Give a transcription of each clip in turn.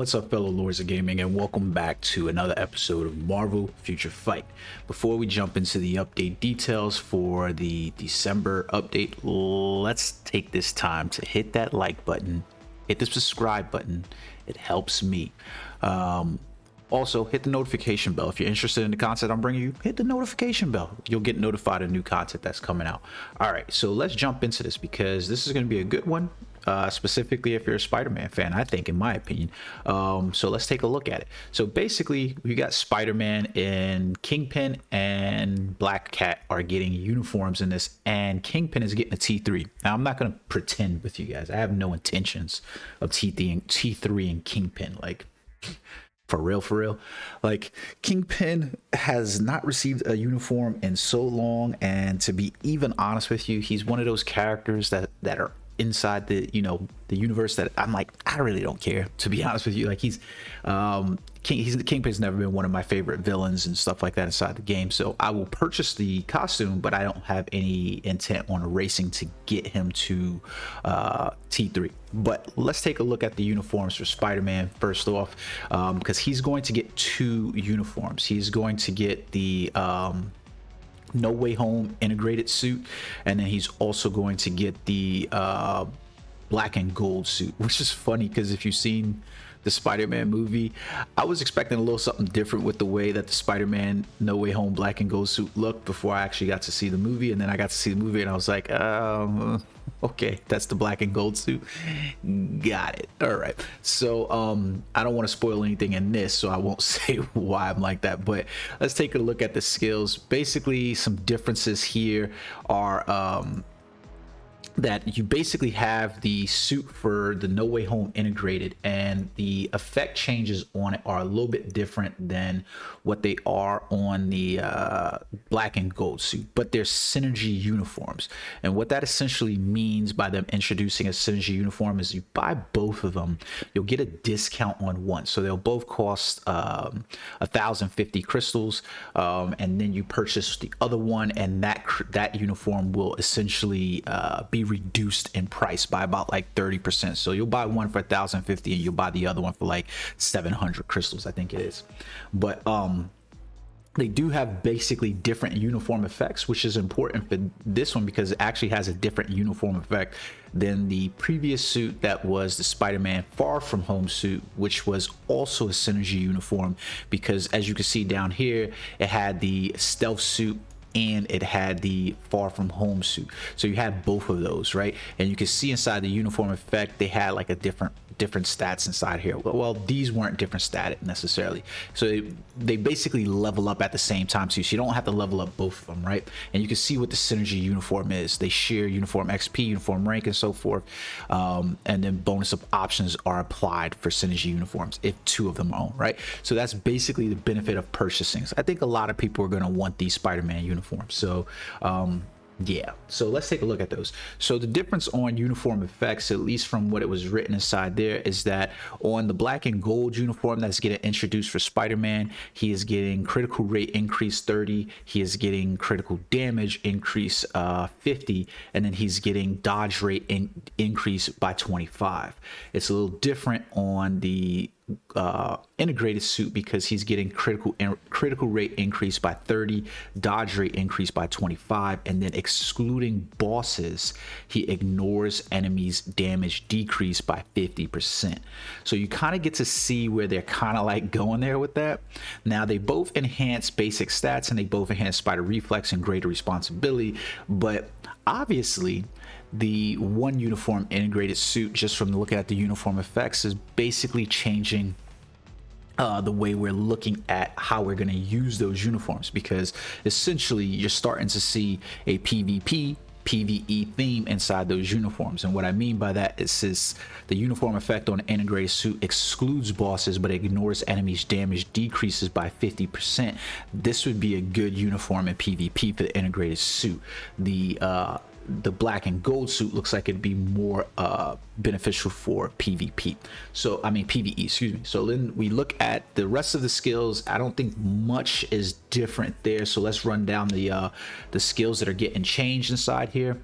What's up, fellow lords of gaming, and welcome back to another episode of Marvel Future Fight. Before we jump into the update details for the December update, let's take this time to hit that like button, hit the subscribe button. It helps me. Also, hit the notification bell. If you're interested in the content I'm bringing you, hit the notification bell. You'll get notified of new content that's coming out. All right, so let's jump into this because this is going to be a good one. Specifically if you're a Spider-Man fan, I think, in my opinion. So let's take a look at it. So basically we got Spider-Man and Kingpin and Black Cat are getting uniforms in this, and Kingpin is getting a T3. Now I'm not going to pretend with you guys, I have no intentions of T3 and Kingpin, like for real. Like, Kingpin has not received a uniform in so long, and to be even honest with you, he's one of those characters that are inside the the universe that I'm like, I really don't care, to be honest with you. Like, Kingpin's never been one of my favorite villains and stuff like that inside the game, so I will purchase the costume, but I don't have any intent on racing to get him to T3. But let's take a look at the uniforms for Spider-Man first off, because he's going to get two uniforms. He's going to get the No Way Home integrated suit, and then he's also going to get the black and gold suit, which is funny because if you've seen the Spider-Man movie, I was expecting a little something different with the way that the Spider-Man No Way Home black and gold suit looked before I actually got to see the movie, and then I got to see the movie and I was like, okay, that's the black and gold suit. Got it. All right. So I don't want to spoil anything in this, so I won't say why I'm like that, but let's take a look at the skills. Basically, some differences here are that you basically have the suit for the No Way Home integrated, and the effect changes on it are a little bit different than what they are on the black and gold suit, but they're synergy uniforms. And what that essentially means by them introducing a synergy uniform is you buy both of them, you'll get a discount on one, so they'll both cost 1,050 crystals, and then you purchase the other one, and that uniform will essentially be reduced in price by about like 30%. So you'll buy one for 1,050 and you'll buy the other one for like 700 crystals, I think it is. But they do have basically different uniform effects, which is important for this one because it actually has a different uniform effect than the previous suit that was the Spider-Man Far From Home suit, which was also a synergy uniform, because as you can see down here, it had the stealth suit and it had the Far From Home suit. So you had both of those, right? And you can see inside the uniform effect, they had like a different stats inside here. Well, these weren't different static necessarily, so they basically level up at the same time too, so you don't have to level up both of them, right? And you can see what the synergy uniform is. They share uniform XP, uniform rank, and so forth, and then bonus of options are applied for synergy uniforms if two of them are on, right? So that's basically the benefit of purchasing. So I think a lot of people are going to want these Spider-Man uniforms, so yeah, so let's take a look at those. So the difference on uniform effects, at least from what it was written inside there, is that on the black and gold uniform that's getting introduced for Spider-Man, he is getting critical rate increase 30, he is getting critical damage increase 50, and then he's getting dodge rate increase by 25. It's a little different on the integrated suit because he's getting critical rate increase by 30, dodge rate increase by 25, and then excluding bosses, he ignores enemies damage decrease by 50%. So you kind of get to see where they're kind of like going there with that. Now they both enhance basic stats and they both enhance spider reflex and greater responsibility, but obviously the one uniform integrated suit, just from looking at the uniform effects, is basically changing the way we're looking at how we're going to use those uniforms, because essentially you're starting to see a PvE theme inside those uniforms. And what I mean by that is the uniform effect on the integrated suit excludes bosses but ignores enemies damage decreases by 50%. This would be a good uniform in PvP for the integrated suit. The black and gold suit looks like it'd be more beneficial for PvP. So I mean PvE, excuse me. So then we look at the rest of the skills. I don't think much is different there. So let's run down the skills that are getting changed inside here.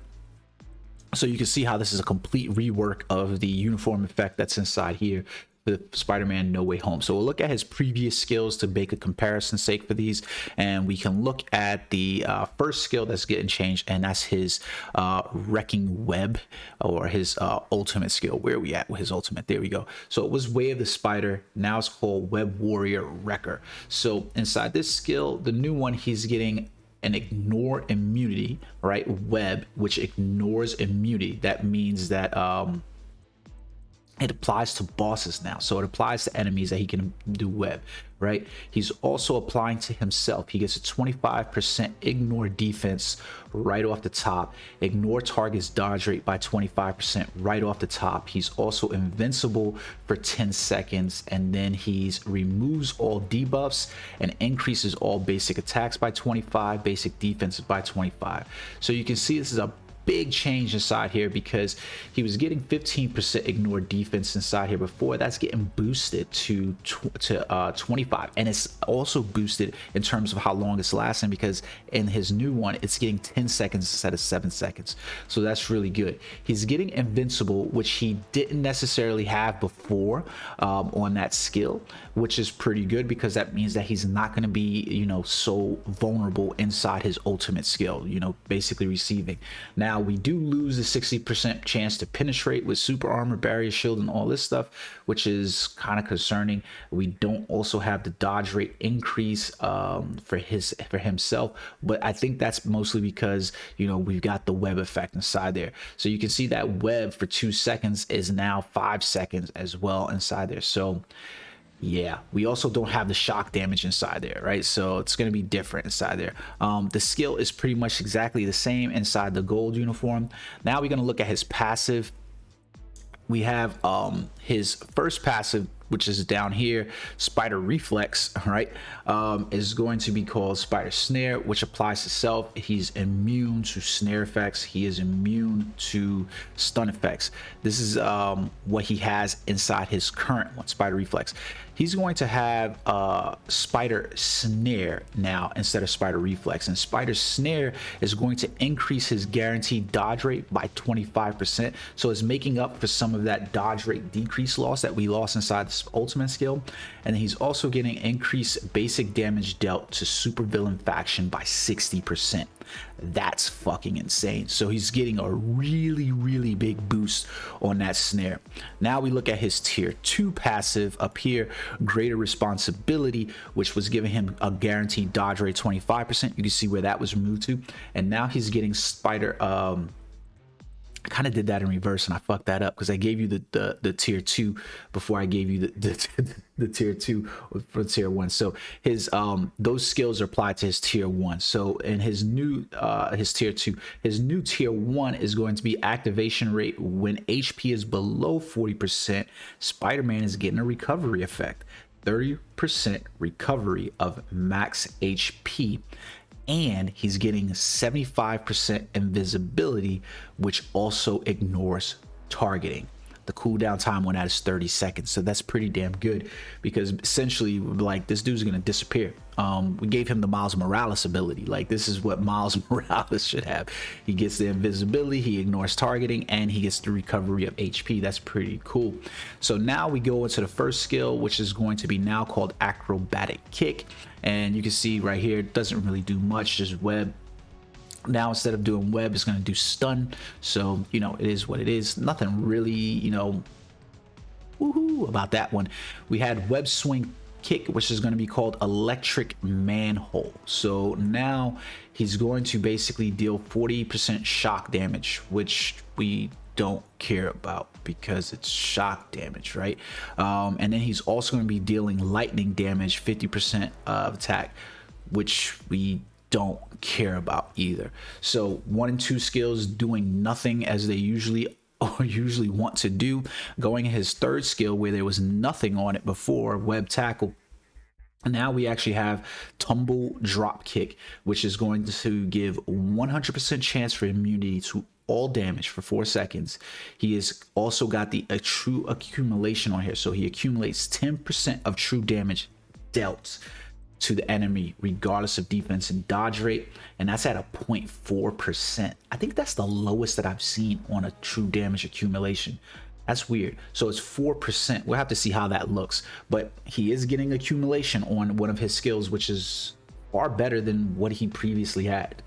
So you can see how this is a complete rework of the uniform effect that's inside here. the Spider-Man No Way Home. So we'll look at his previous skills to make a comparison sake for these, and we can look at the first skill that's getting changed, and that's his wrecking web, or his ultimate skill. Where are we at with his ultimate? There we go. So it was Way of the Spider, now it's called Web Warrior Wrecker. So inside this skill, the new one, he's getting an ignore immunity, right? Web, which ignores immunity. That means that it applies to bosses now, so it applies to enemies that he can do web, right? He's also applying to himself. He gets a 25% ignore defense right off the top, ignore targets dodge rate by 25% right off the top. He's also invincible for 10 seconds, and then he's removes all debuffs and increases all basic attacks by 25, basic defenses by 25. So you can see this is a big change inside here, because he was getting 15% ignore defense inside here before. That's getting boosted to 25, and it's also boosted in terms of how long it's lasting, because in his new one it's getting 10 seconds instead of 7 seconds. So that's really good. He's getting invincible, which he didn't necessarily have before on that skill, which is pretty good, because that means that he's not going to be, you know, so vulnerable inside his ultimate skill, you know, basically receiving. Now we do lose the 60% chance to penetrate with super armor, barrier shield, and all this stuff, which is kind of concerning. We don't also have the dodge rate increase for himself, but I think that's mostly because, you know, we've got the web effect inside there. So you can see that web for 2 seconds is now 5 seconds as well inside there. So yeah, we also don't have the shock damage inside there, right? So it's going to be different inside there. The skill is pretty much exactly the same inside the gold uniform. Now we're going to look at his passive. We have his first passive, which is down here, Spider Reflex, right? Is going to be called Spider Snare, which applies to self. He's immune to snare effects. He is immune to stun effects. This is what he has inside his current one, Spider Reflex. He's going to have Spider Snare now instead of Spider Reflex, and Spider Snare is going to increase his guaranteed dodge rate by 25%. So it's making up for some of that dodge rate decrease loss that we lost inside this ultimate skill. And then he's also getting increased basic damage dealt to supervillain faction by 60%. That's fucking insane. So he's getting a really big boost on that snare. Now we look at his tier 2 passive up here, Greater Responsibility, which was giving him a guaranteed dodge rate 25%. You can see where that was removed to, and now he's getting Spider I kind of did that in reverse, and I fucked that up, because I gave you the tier 2 before I gave you the tier 2 for tier 1. So his those skills are applied to his tier 1. So in his new his tier 2, his new tier 1 is going to be activation rate when HP is below 40%. Spider-Man is getting a recovery effect, 30% recovery of max HP. And he's getting 75% invisibility, which also ignores targeting. The cooldown time on that is 30 seconds. So that's pretty damn good, because essentially, like, this dude's gonna disappear. We gave him the Miles Morales ability. Like, this is what Miles Morales should have. He gets the invisibility, he ignores targeting, and he gets the recovery of HP. That's pretty cool. So now we go into the first skill, which is going to be now called Acrobatic Kick. And you can see right here, it doesn't really do much, just web. Now instead of doing web, it's going to do stun. So, you know, it is what it is. Nothing really, you know, woohoo about that one. We had web swing kick, which is going to be called Electric Manhole. So now he's going to basically deal 40% shock damage, which we don't care about because it's shock damage, right? And then he's also going to be dealing lightning damage, 50% of attack, which we don't care about either. So 1 and 2 skills doing nothing as they usually want to do. Going his third skill, where there was nothing on it before, web tackle. Now we actually have tumble drop kick, which is going to give 100% chance for immunity to all damage for 4 seconds. He has also got the true accumulation on here, so he accumulates 10% of true damage dealt to the enemy regardless of defense and dodge rate, and that's at a 0.4%. I think that's the lowest that I've seen on a true damage accumulation. That's weird. So it's 4%. We'll have to see how that looks. But he is getting accumulation on one of his skills, which is far better than what he previously had.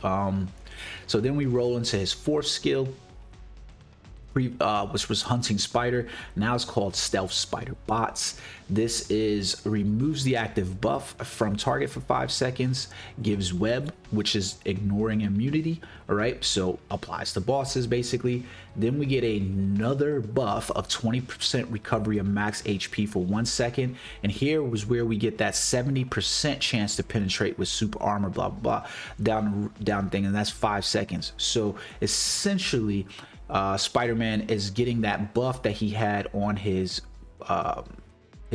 So then we roll into his fourth skill, which was hunting spider. Now it's called stealth spider bots. This is removes the active buff from target for 5 seconds, gives web, which is ignoring immunity. All right, so applies to bosses basically. Then we get another buff of 20% recovery of max HP for 1 second, and here was where we get that 70% chance to penetrate with super armor, blah blah blah, down thing, and that's 5 seconds. So essentially Spider-Man is getting that buff that he had on his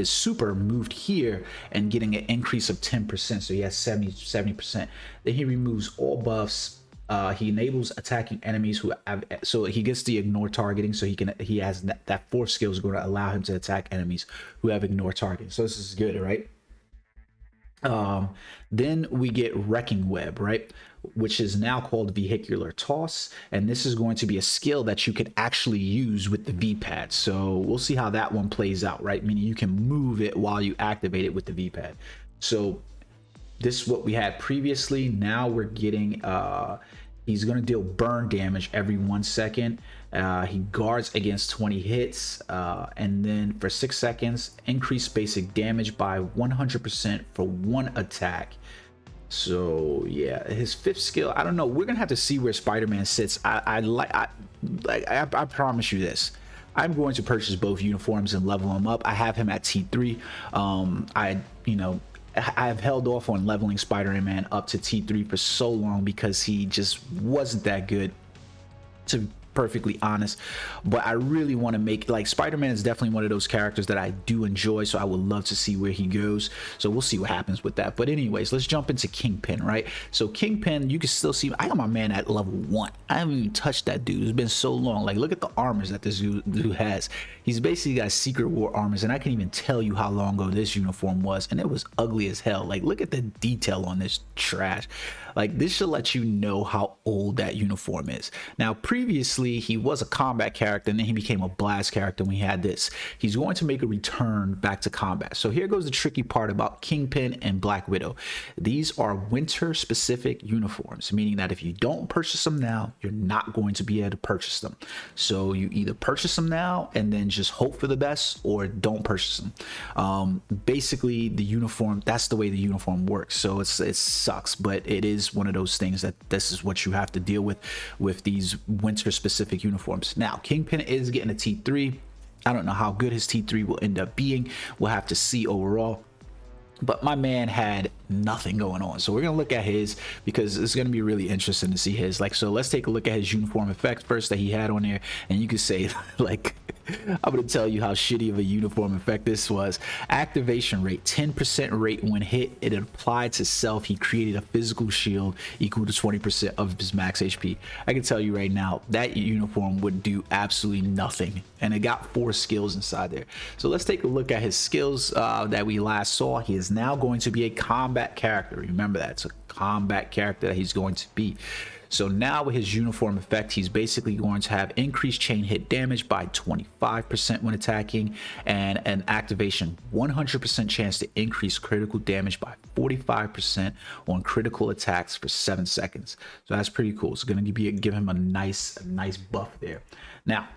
super moved here and getting an increase of 10%. So he has 70%. Then he removes all buffs. He enables attacking enemies who have, so he gets the ignore targeting, so he has that fourth skill is going to allow him to attack enemies who have ignore targeting. So this is good, right? Then we get wrecking web, right, which is now called vehicular toss, and this is going to be a skill that you could actually use with the V-pad. So we'll see how that one plays out, right? Meaning you can move it while you activate it with the V-pad. So this is what we had previously. Now we're getting he's going to deal burn damage every 1 second. He guards against 20 hits, and then for 6 seconds, increase basic damage by 100% for 1 attack. So yeah, his fifth skill, I don't know. We're gonna have to see where Spider-Man sits. I promise you this. I'm going to purchase both uniforms and level him up. I have him at T3. I have held off on leveling Spider-Man up to T3 for so long because he just wasn't that good, to be perfectly honest. But I really want to make, like, Spider-Man is definitely one of those characters that I do enjoy, so I would love to see where he goes. So we'll see what happens with that. But anyways, let's jump into Kingpin, right? So Kingpin, you can still see, I got my man at level 1. I haven't even touched that dude. It's been so long. Like, look at the armors that this dude has. He's basically got Secret War armors, and I can't even tell you how long ago this uniform was, and it was ugly as hell. Like, look at the detail on this trash. Like, this should let you know how old that uniform is. Now, previously, he was a combat character, and then he became a blast character when we had this. He's going to make a return back to combat. So here goes the tricky part about Kingpin and Black Widow. These are winter-specific uniforms, meaning that if you don't purchase them now, you're not going to be able to purchase them. So you either purchase them now and then just hope for the best, or don't purchase them. Basically, the uniform, that's the way the uniform works. So it sucks, but it is one of those things that this is what you have to deal with these winter specific uniforms. Now Kingpin is getting a T3. I don't know how good his T3 will end up being. We'll have to see overall, but my man had nothing going on. So we're gonna look at his, because it's gonna be really interesting to see his. Like, so let's take a look at his uniform effect first that he had on there, and you can say, like, I'm gonna tell you how shitty of a uniform effect this was. Activation rate, 10% rate when hit. It applied to self. He created a physical shield equal to 20% of his max HP. I can tell you right now that uniform would do absolutely nothing, and it got 4 skills inside there. So let's take a look at his skills that we last saw. He is now going to be a combat character. Remember that, it's a combat character that he's going to be. So now with his uniform effect, he's basically going to have increased chain hit damage by 25% when attacking, and an activation 100% chance to increase critical damage by 45% on critical attacks for 7 seconds. So that's pretty cool. It's going to give him a nice buff there. Now,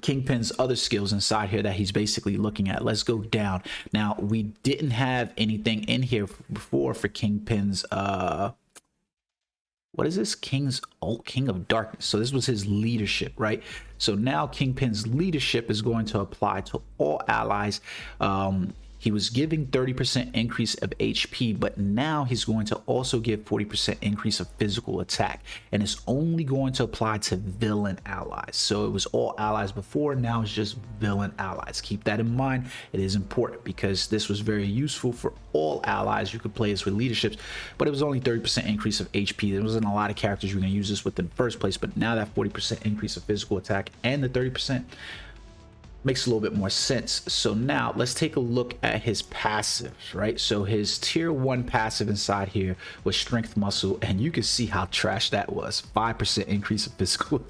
Kingpin's other skills inside here that he's basically looking at. Let's go down. Now, we didn't have anything in here before for Kingpin's what is this? King of Darkness. So this was his leadership, right? So now Kingpin's leadership is going to apply to all allies. He was giving 30% increase of HP, but now he's going to also give 40% increase of physical attack, and it's only going to apply to villain allies. So it was all allies before, now it's just villain allies. Keep that in mind. It is important because this was very useful for all allies. You could play this with leaderships, but it was only 30% increase of HP. There wasn't a lot of characters you were going to use this with in the first place, but now that 40% increase of physical attack and the 30% makes a little bit more sense. So now let's take a look at his passives, right? So his tier 1 passive inside here was strength muscle, and you can see how trash that was. 5% increase of physical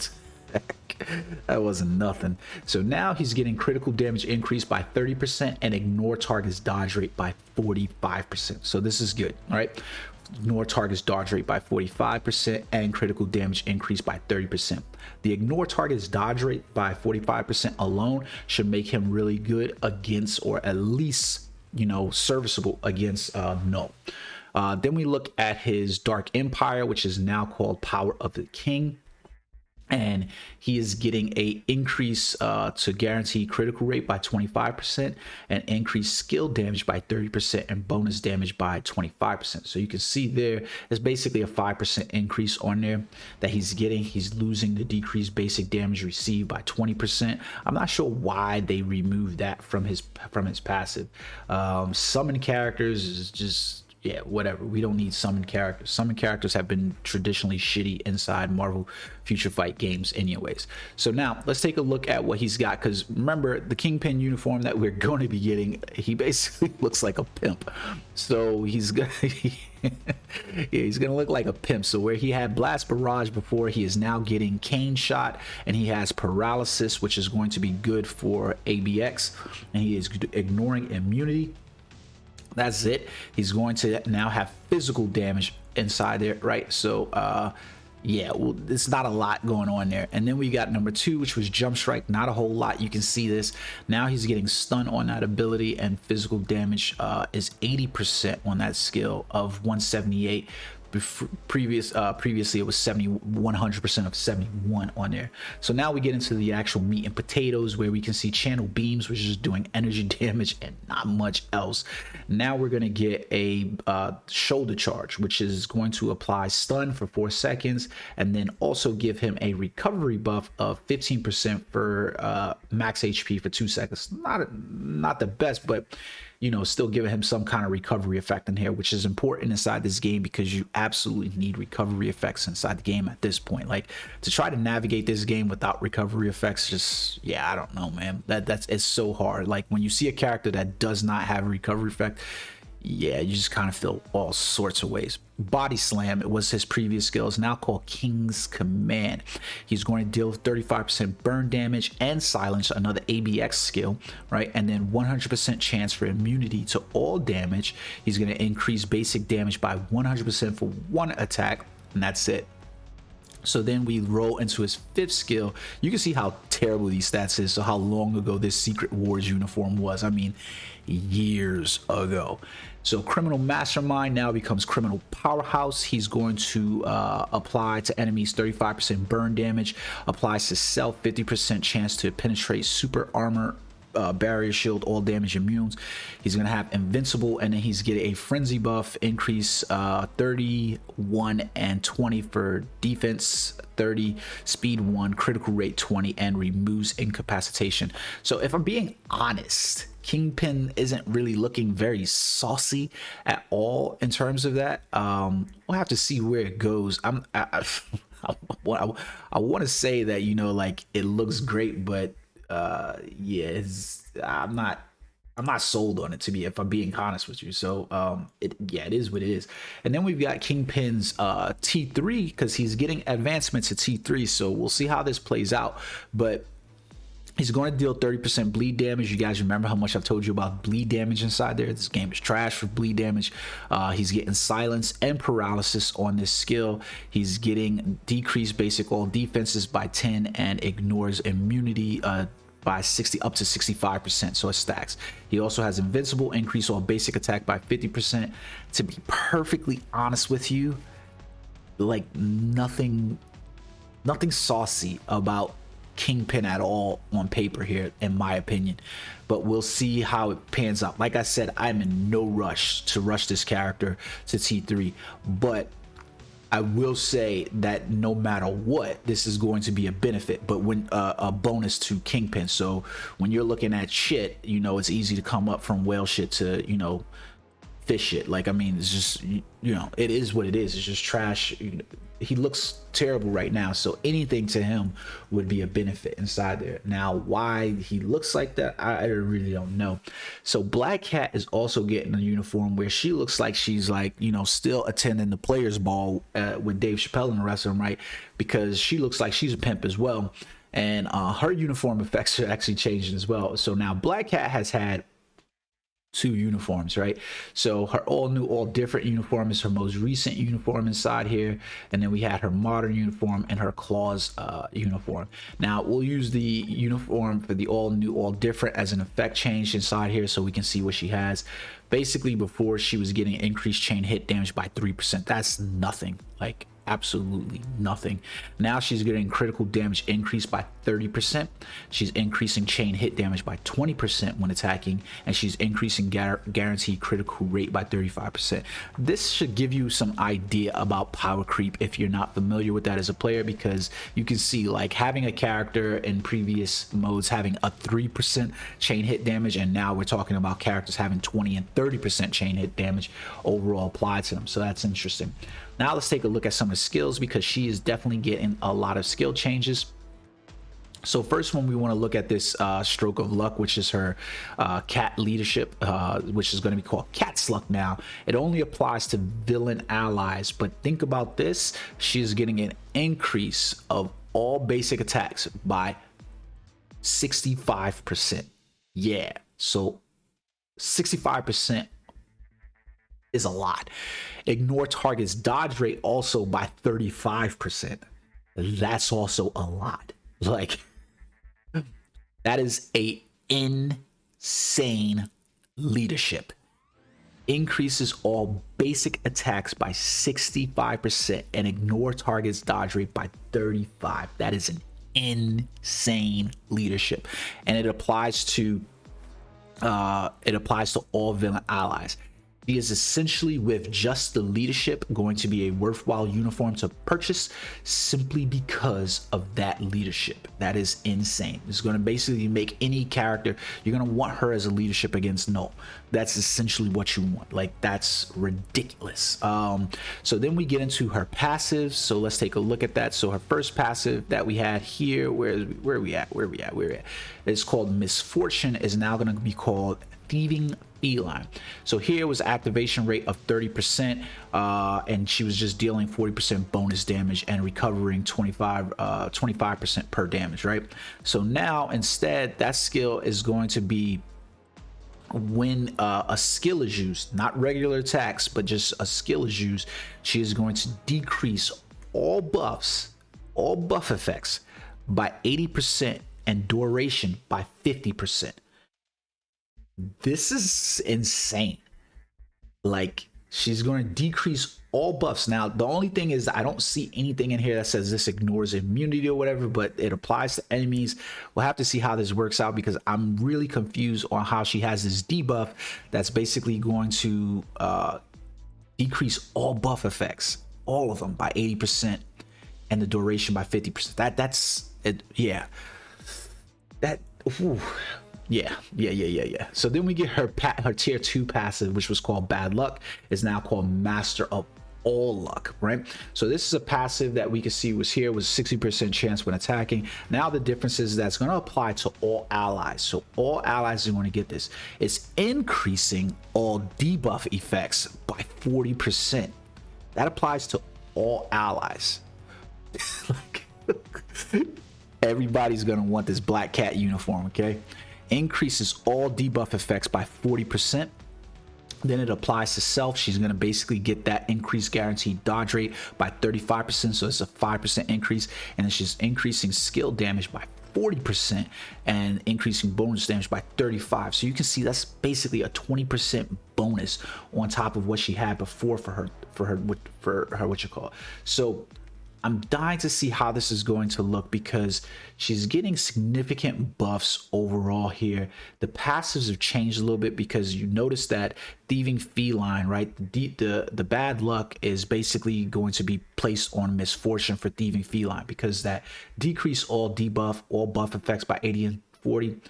That wasn't nothing. So now he's getting critical damage increased by 30% and ignore target's dodge rate by 45%. So this is good. All right. Ignore target's dodge rate by 45% and critical damage increased by 30%. The ignore target's dodge rate by 45% alone should make him really good against, or at least, you know, serviceable against null. Then we look at his Dark Empire, which is now called Power of the King. And he is getting a increase to guarantee critical rate by 25% and increased skill damage by 30% and bonus damage by 25%. So you can see there is basically a 5% increase on there that he's getting. He's losing the decreased basic damage received by 20%. I'm not sure why they removed that from his passive. Summon characters is just, yeah, whatever. We don't need summon characters. Summon characters have been traditionally shitty inside Marvel Future Fight games anyways. So now let's take a look at what he's got, because remember, the Kingpin uniform that we're going to be getting, he basically looks like a pimp. So he's gonna yeah, he's gonna look like a pimp. So where he had Blast Barrage before, he is now getting Cane Shot, and he has Paralysis, which is going to be good for ABX, and he is ignoring immunity. That's it. He's going to now have physical damage inside there, right? So yeah, well, it's not a lot going on there. And then we got number 2, which was Jump Strike. Not a whole lot. You can see this. Now he's getting stun on that ability, and physical damage is 80% on that skill of 178. Previously it was 100% of 71 on there. So now we get into the actual meat and potatoes, where we can see channel beams, which is doing energy damage and not much else. Now we're going to get a shoulder charge, which is going to apply stun for 4 seconds and then also give him a recovery buff of 15% for max HP for 2 seconds. Not the best, but you know, still giving him some kind of recovery effect in here, which is important inside this game, because you absolutely need recovery effects inside the game at this point. Like, to try to navigate this game without recovery effects, just, yeah, I don't know, man. It's so hard. Like, when you see a character that does not have a recovery effect, yeah, you just kind of feel all sorts of ways. Body Slam, it was his previous skill, is now called King's Command. He's going to deal 35% burn damage and silence, another ABX skill, right? And then 100% chance for immunity to all damage. He's going to increase basic damage by 100% for 1 attack, and that's it. So then we roll into his 5th skill. You can see how terrible these stats is. So how long ago this Secret Wars uniform was. I mean, years ago. So Criminal Mastermind now becomes Criminal Powerhouse. He's going to apply to enemies 35% burn damage, applies to self 50% chance to penetrate super armor, barrier shield, all damage immunes. He's gonna have invincible, and then he's getting a frenzy buff, increase 31 and 20 for defense 30, speed 1, critical rate 20, and removes incapacitation. So if I'm being honest, Kingpin isn't really looking very saucy at all in terms of that. We'll have to see where it goes. I want to say that, you know, like, it looks great, but yeah, I'm not sold on it, to be, if I'm being honest with you. So it is what it is. And then we've got Kingpin's T3, because he's getting advancements to T3, so we'll see how this plays out. But he's going to deal 30% bleed damage. You guys remember how much I've told you about bleed damage inside there? This game is trash for bleed damage. He's getting silence and paralysis on this skill. He's getting decreased basic all defenses by 10 and ignores immunity by 60 up to 65%, so it stacks. He also has invincible, increase all basic attack by 50%. To be perfectly honest with you, like, nothing saucy about Kingpin at all on paper here, in my opinion, but we'll see how it pans out. Like I said, I'm in no rush to rush this character to T3, but I will say that no matter what, this is going to be a benefit, but when a bonus to Kingpin. So when you're looking at shit, you know, it's easy to come up from whale shit to, you know, fish shit. Like, I mean, it's just, you know, it is what it is. It's just trash. He looks terrible right now, so anything to him would be a benefit inside there. Now, why he looks like that, I really don't know. So Black Cat is also getting a uniform where she looks like she's, like, you know, still attending the Players Ball with Dave Chappelle in the restaurant, right? Because she looks like she's a pimp as well, and her uniform effects are actually changing as well. So now Black Cat has had 2 uniforms, right? So her all new, all different uniform is her most recent uniform inside here, and then we had her modern uniform and her claws uniform. Now we'll use the uniform for the all new, all different as an effect change inside here, so we can see what she has. Basically, before she was getting increased chain hit damage by 3%. That's nothing, like absolutely nothing. Now she's getting critical damage increased by 30%. She's increasing chain hit damage by 20% when attacking, and she's increasing guaranteed critical rate by 35%. This should give you some idea about power creep if you're not familiar with that as a player, because you can see, like, having a character in previous modes having a 3% chain hit damage, and now we're talking about characters having 20 and 30% chain hit damage overall applied to them. So that's interesting. Now let's take a look at some of the skills, because she is definitely getting a lot of skill changes. So first one, we want to look at this stroke of luck, which is her cat leadership, which is going to be called Cat's Luck now. It only applies to villain allies, but think about this. She is getting an increase of all basic attacks by 65%. Yeah, so 65% is a lot. Ignore target's dodge rate also by 35%. That's also a lot. Like, that is a insane leadership. Increases all basic attacks by 65% and ignore target's dodge rate by 35%. That is an insane leadership, and it applies to all villain allies. She is essentially, with just the leadership, going to be a worthwhile uniform to purchase simply because of that leadership. That is insane. It's going to basically make any character, you're going to want her as a leadership against null. That's essentially what you want. Like, that's ridiculous. So then we get into her passives. So let's take a look at that. So her first passive that we had here, where are we at? It's called Misfortune, is now going to be called Thieving Feline. So here was activation rate of 30%, and she was just dealing 40% bonus damage and recovering 25% per damage, right? So now instead, that skill is going to be when a skill is used, not regular attacks, but just a skill is used, she is going to decrease all buffs, all buff effects by 80% and duration by 50%. This is insane. Like, she's going to decrease all buffs. Now, the only thing is, I don't see anything in here that says this ignores immunity or whatever, but it applies to enemies. We'll have to see how this works out, because I'm really confused on how she has this debuff that's basically going to decrease all buff effects, all of them, by 80% and the duration by 50%. That's it. Yeah, that. Ooh. Yeah. So then we get her tier 2 passive, which was called Bad Luck, is now called Master of All Luck, right? So this is a passive that we can see was 60% chance when attacking. Now the difference is that's going to apply to all allies. So all allies are going to get this. It's increasing all debuff effects by 40%. That applies to all allies. Everybody's going to want this Black Cat uniform, okay? Increases all debuff effects by 40%. Then it applies to self. She's going to basically get that increased guaranteed dodge rate by 35%, so it's a 5% increase. And then she's increasing skill damage by 40% and increasing bonus damage by 35%. So you can see that's basically a 20% bonus on top of what she had before for her what you call it. So I'm dying to see how this is going to look, because she's getting significant buffs overall here. The passives have changed a little bit, because you notice that Thieving Feline, right? The Bad Luck is basically going to be placed on Misfortune for Thieving Feline, because that decrease all debuff, all buff effects by 80 and 40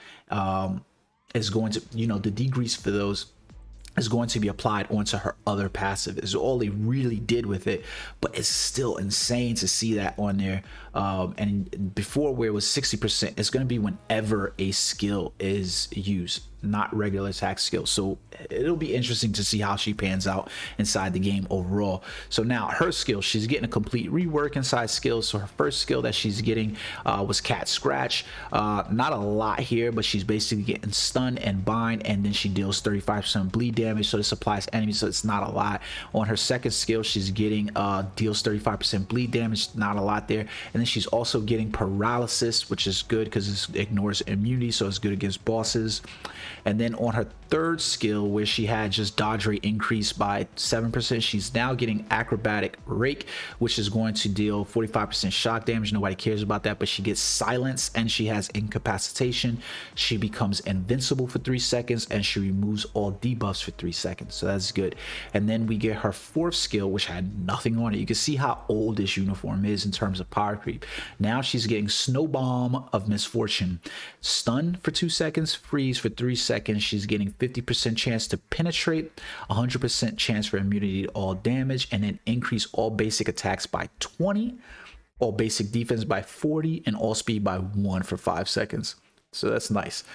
is going to, you know, the decrease for those is going to be applied onto her other passive, is all they really did with it. But it's still insane to see that on there. And before, where it was 60%, it's going to be whenever a skill is used, not regular attack skills. So it'll be interesting to see how she pans out inside the game overall. So now her skill, she's getting a complete rework inside skills. So her first skill that she's getting was Cat Scratch. Not a lot here, but she's basically getting stun and bind, and then she deals 35% bleed damage. So this applies to enemies, so it's not a lot. On her second skill, she's getting deals 35% bleed damage, not a lot there. And then she's also getting paralysis, which is good because it ignores immunity, so it's good against bosses. And then on her third skill, where she had just dodge rate increased by 7%, she's now getting acrobatic rake, which is going to deal 45% shock damage. Nobody cares about that, but she gets silence and she has incapacitation. She becomes invincible for 3 seconds, and she removes all debuffs for 3 seconds, so that's good. And then we get her fourth skill, which had nothing on it. You can see how old this uniform is in terms of power creep. Now she's getting Snow Bomb of Misfortune, stun for 2 seconds, freeze for 3 seconds. She's getting 50% chance to penetrate, 100% chance for immunity to all damage, and then increase all basic attacks by 20, all basic defense by 40, and all speed by 1 for 5 seconds. So that's nice.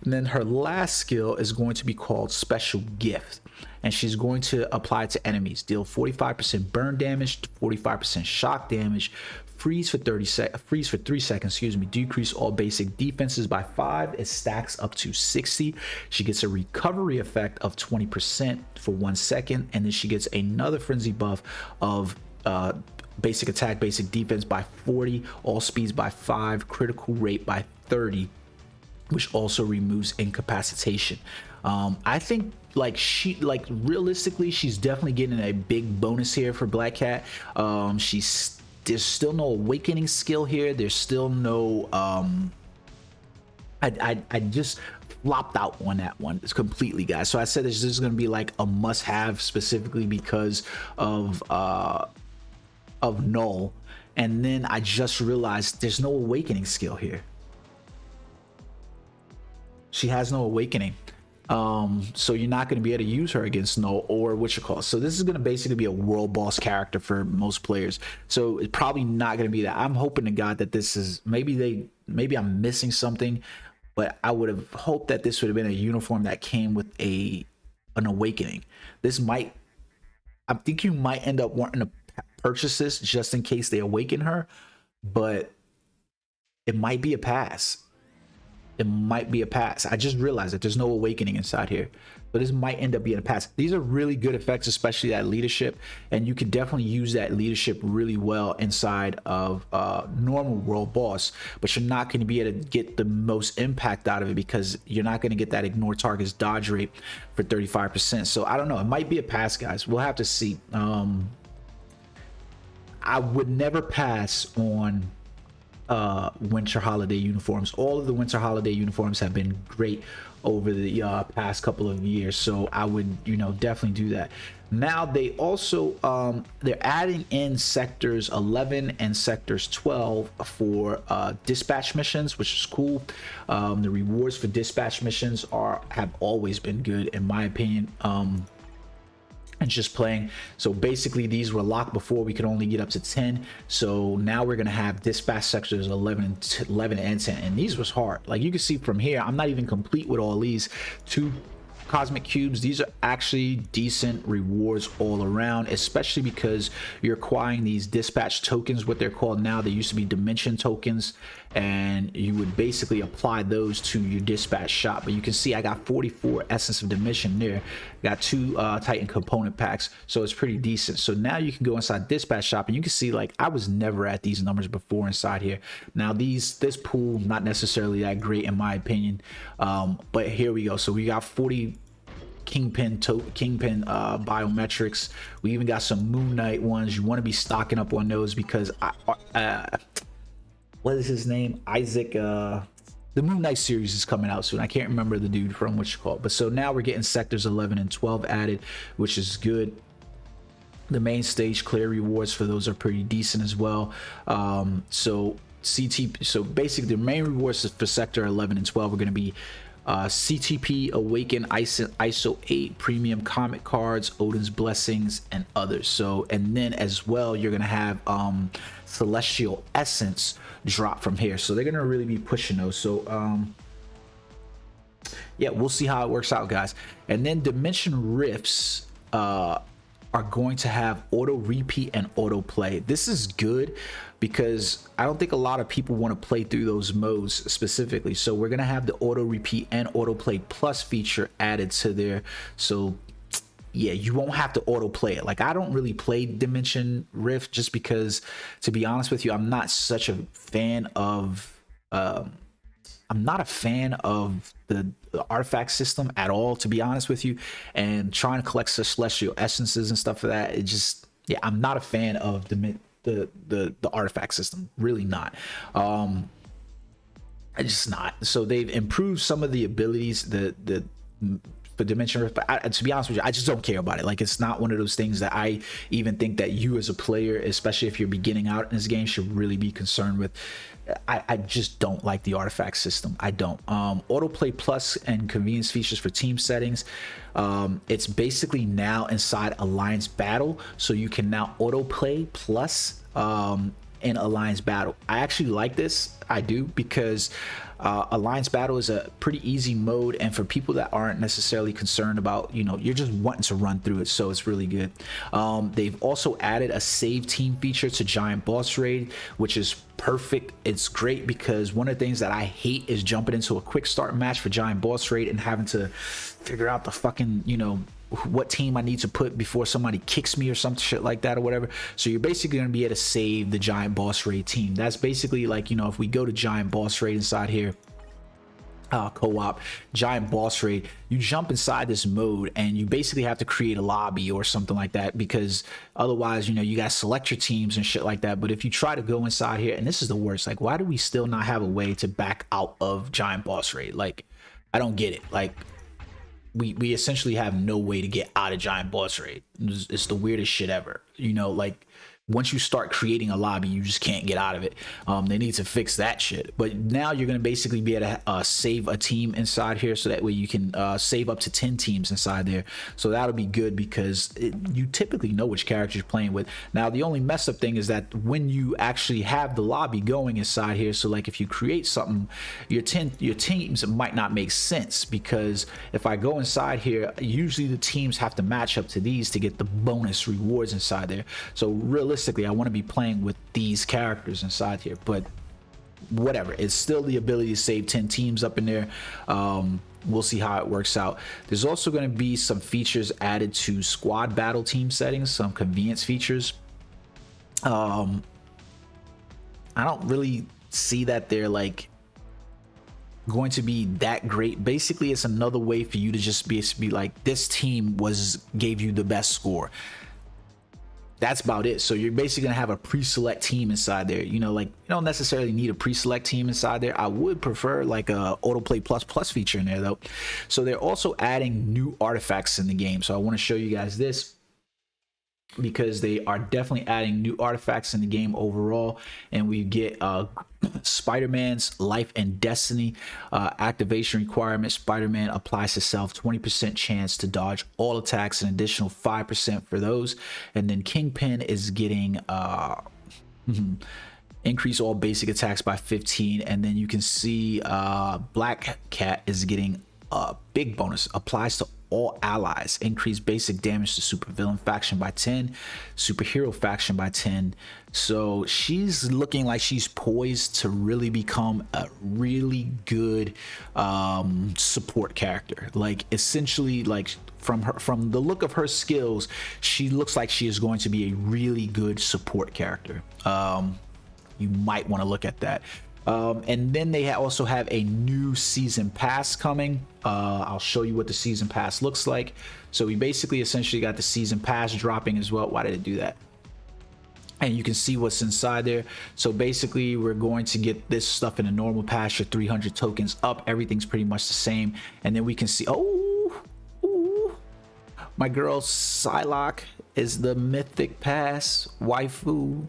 And then her last skill is going to be called Special Gift, and she's going to apply to enemies, deal 45% burn damage, 45% shock damage, freeze for 3 seconds, decrease all basic defenses by 5. It stacks up to 60. She gets a recovery effect of 20% for 1 second, and then she gets another frenzy buff of basic attack, basic defense by 40, all speeds by 5, critical rate by 30, which also removes incapacitation. I think realistically, she's definitely getting a big bonus here for Black Cat. There's still no awakening skill here. There's still no I just flopped out on that one. It's completely, guys. So I said this is going to be like a must-have specifically because of Null, and then I just realized there's no awakening skill here. She has no awakening. So you're not going to be able to use her against Null or Witcher. So this is going to basically be a world boss character for most players. So it's probably not going to be that. I'm hoping to God that this is maybe I'm missing something, but I would have hoped that this would have been a uniform that came with an awakening. I think you might end up wanting to purchase this just in case they awaken her, but it might be a pass. It might be a pass. I just realized that there's no awakening inside here, but this might end up being a pass. These are really good effects, especially that leadership, and you can definitely use that leadership really well inside of normal world boss, but you're not going to be able to get the most impact out of it because you're not going to get that ignore targets dodge rate for 35%. So I don't know, it might be a pass, guys. We'll have to see. I would never pass on winter holiday uniforms. All of the winter holiday uniforms have been great over the past couple of years, so I would definitely do that. Now they also they're adding in sectors 11 and sectors 12 for dispatch missions, which is cool. The rewards for dispatch missions have always been good in my opinion. And just playing. So basically these were locked before. We could only get up to 10, so now we're gonna have dispatch sectors 11 and 10, and these was hard. Like you can see from here, I'm not even complete with all these 2 cosmic cubes. These are actually decent rewards all around, especially because you're acquiring these dispatch tokens, what they're called now. They used to be dimension tokens, and you would basically apply those to your dispatch shop. But you can see I got 44 essence of dimension there, got 2 titan component packs, so it's pretty decent. So now you can go inside dispatch shop and you can see, like, I was never at these numbers before inside here. Now this pool not necessarily that great in my opinion, but here we go. So we got 40 Kingpin biometrics. We even got some Moon Knight ones. You want to be stocking up on those because what is his name? Isaac. The Moon Knight series is coming out soon. I can't remember the dude from what you call it. But so now we're getting sectors 11 and 12 added, which is good. The main stage clear rewards for those are pretty decent as well. So basically the main rewards for sector 11 and 12 are going to be CTP Awaken ISO 8 premium comic cards, Odin's Blessings, and others. So, and then as well, you're gonna have Celestial Essence drop from here. So they're gonna really be pushing those. So yeah, we'll see how it works out, guys. And then Dimension Rifts are going to have auto repeat and auto play. This is good because I don't think a lot of people want to play through those modes specifically. So we're gonna have the auto repeat and auto play plus feature added to there. So yeah, you won't have to auto play it. Like, I don't really play Dimension Rift just because, to be honest with you, I'm not such a fan of the artifact system at all, to be honest with you. And trying to collect celestial essences and stuff for that, it just, yeah, I'm not a fan of the artifact system. Really not. I just not. So they've improved some of the abilities, the Dimension Rift, but to be honest with you, I just don't care about it. Like, it's not one of those things that I even think that you as a player, especially if you're beginning out in this game, should really be concerned with. I just don't like the artifact system. I don't. Autoplay plus and convenience features for team settings. It's basically now inside Alliance Battle, so you can now autoplay plus in Alliance Battle. I actually like this. I do, because Alliance Battle is a pretty easy mode, and for people that aren't necessarily concerned about, you know, you're just wanting to run through it, so it's really good. They've also added a save team feature to Giant Boss Raid, which is perfect. It's great because one of the things that I hate is jumping into a quick start match for Giant Boss Raid and having to figure out the fucking, you know, what team I need to put before somebody kicks me or some shit like that or whatever. So you're basically going to be able to save the Giant Boss Raid team. That's basically like, you know, if we go to Giant Boss Raid inside here, co-op Giant Boss Raid, you jump inside this mode and you basically have to create a lobby or something like that, because otherwise, you know, you got to select your teams and shit like that. But if you try to go inside here, and this is the worst, like, why do we still not have a way to back out of Giant Boss Raid? Like, I don't get it. Like, we essentially have no way to get out of Giant Boss Raid. It's the weirdest shit ever, you know. Like, once you start creating a lobby, you just can't get out of it. They need to fix that shit. But now you're going to basically be able to save a team inside here, so that way you can save up to 10 teams inside there. So that'll be good, because you typically know which character you're playing with. Now, the only mess up thing is that when you actually have the lobby going inside here, so like if you create something, your teams might not make sense, because if I go inside here, usually the teams have to match up to these to get the bonus rewards inside there. So realistically, I want to be playing with these characters inside here, but whatever, it's still the ability to save 10 teams up in there. We'll see how it works out. There's also going to be some features added to squad battle team settings, some convenience features. I don't really see that they're like going to be that great. Basically, it's another way for you to just be like, this team gave you the best score. That's about it. So you're basically gonna have a pre-select team inside there. You know, like, you don't necessarily need a pre-select team inside there. I would prefer like a autoplay plus feature in there though. So they're also adding new artifacts in the game. So I want to show you guys this, because they are definitely adding new artifacts in the game overall. And we get Spider-Man's Life and Destiny activation requirement. Spider-Man applies to self 20% chance to dodge all attacks, an additional 5% for those. And then Kingpin is getting increase all basic attacks by 15. And then you can see Black Cat is getting a big bonus, applies to all allies, increase basic damage to supervillain faction by 10, superhero faction by 10. So she's looking like she's poised to really become a really good support character. Like, essentially, like, from the look of her skills, she looks like she is going to be a really good support character. You might want to look at that. And then they also have a new season pass coming. I'll show you what the season pass looks like. So we basically essentially got the season pass dropping as well. Why did it do that? And you can see what's inside there. So basically, we're going to get this stuff in a normal pass, your 300 tokens up. Everything's pretty much the same. And then we can see, ooh, my girl Psylocke is the mythic pass waifu.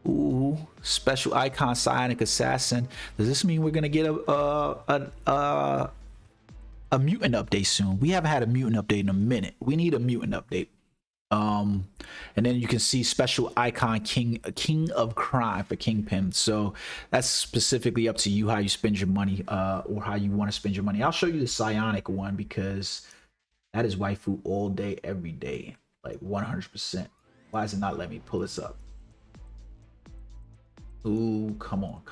Ooh, special icon psionic assassin. Does this mean we're gonna get a a mutant update soon. We haven't had a mutant update in a minute. We need a mutant update. And then you can see special icon king of crime for Kingpin. So that's specifically up to you how you spend your money, or how you want to spend your money. I'll show you the psionic one because that is waifu all day every day, like 100%. Why is it not letting me pull this up? Ooh, come on.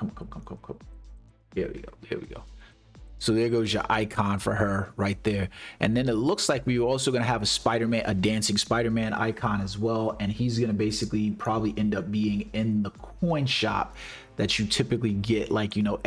Here we go. So there goes your icon for her right there. And then it looks like we're also going to have a dancing Spider-Man icon as well. And he's going to basically probably end up being in the coin shop that you typically get, like, you're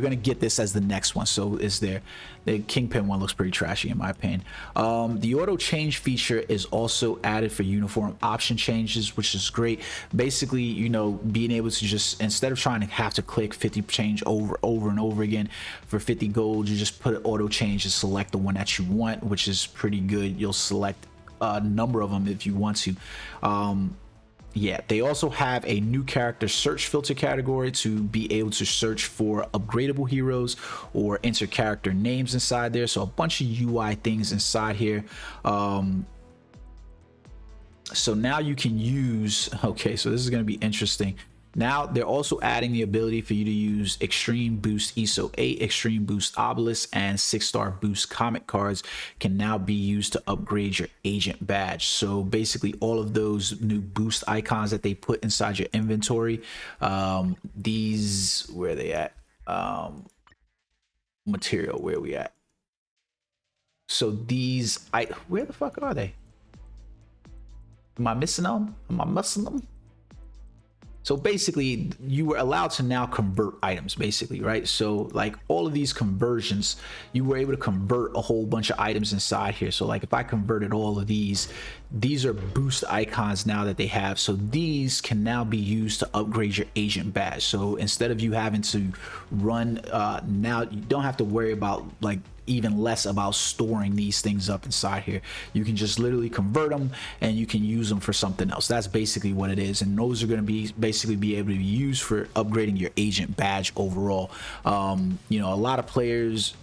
gonna get this as the next one. So is there. The Kingpin one looks pretty trashy in my opinion. The auto change feature is also added for uniform option changes, which is great. Basically, being able to just, instead of trying to have to click 50 change over and over again for 50 gold, you just put auto change and select the one that you want, which is pretty good. You'll select a number of them if you want to. Yeah, they also have a new character search filter category to be able to search for upgradable heroes or enter character names inside there. So a bunch of UI things inside here. So now you can use, okay, so this is going to be interesting. Now they're also adding the ability for you to use Extreme Boost ESO 8, Extreme Boost Obelisk, and 6-star Boost Comic cards can now be used to upgrade your agent badge. So basically all of those new boost icons that they put inside your inventory, these, where are they at? Material, where are we at? So these, where the fuck are they? Am I missing them? Am I missing them? So basically you were allowed to now convert items, basically, right? So like all of these conversions, you were able to convert a whole bunch of items inside here. So like if I converted all of these are boost icons now that they have. So these can now be used to upgrade your agent badge. So instead of you having to run, now you don't have to worry about, like, even less about storing these things up inside here. You can just literally convert them and you can use them for something else. That's basically what it is, and those are going to be basically be able to be used for upgrading your agent badge overall. A lot of players,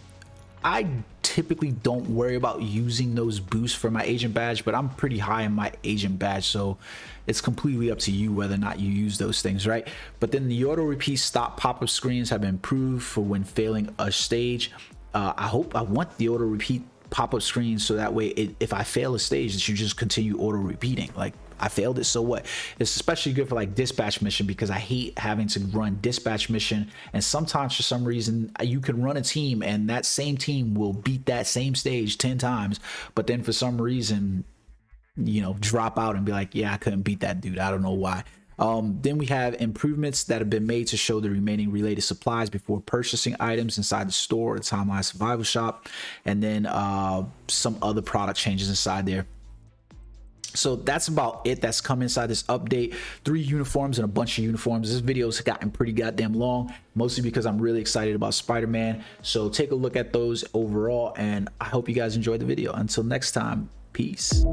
I typically don't worry about using those boosts for my agent badge, but I'm pretty high in my agent badge, so it's completely up to you whether or not you use those things, right? But then the auto repeat stop pop-up screens have been improved for when failing a stage. I want the auto repeat pop-up screen so that way if I fail a stage, that you just continue auto repeating. Like, I failed it, so what? It's especially good for like dispatch mission, because I hate having to run dispatch mission, and sometimes for some reason you can run a team and that same team will beat that same stage 10 times, but then for some reason drop out and be like, yeah, I couldn't beat that dude, I don't know why. Then we have improvements that have been made to show the remaining related supplies before purchasing items inside the store or the Timeline Survival Shop, and then some other product changes inside there. So that's about it that's come inside this update. 3 uniforms and a bunch of uniforms. This video's gotten pretty goddamn long, mostly because I'm really excited about Spider-Man. So take a look at those overall, and I hope you guys enjoyed the video. Until next time, peace.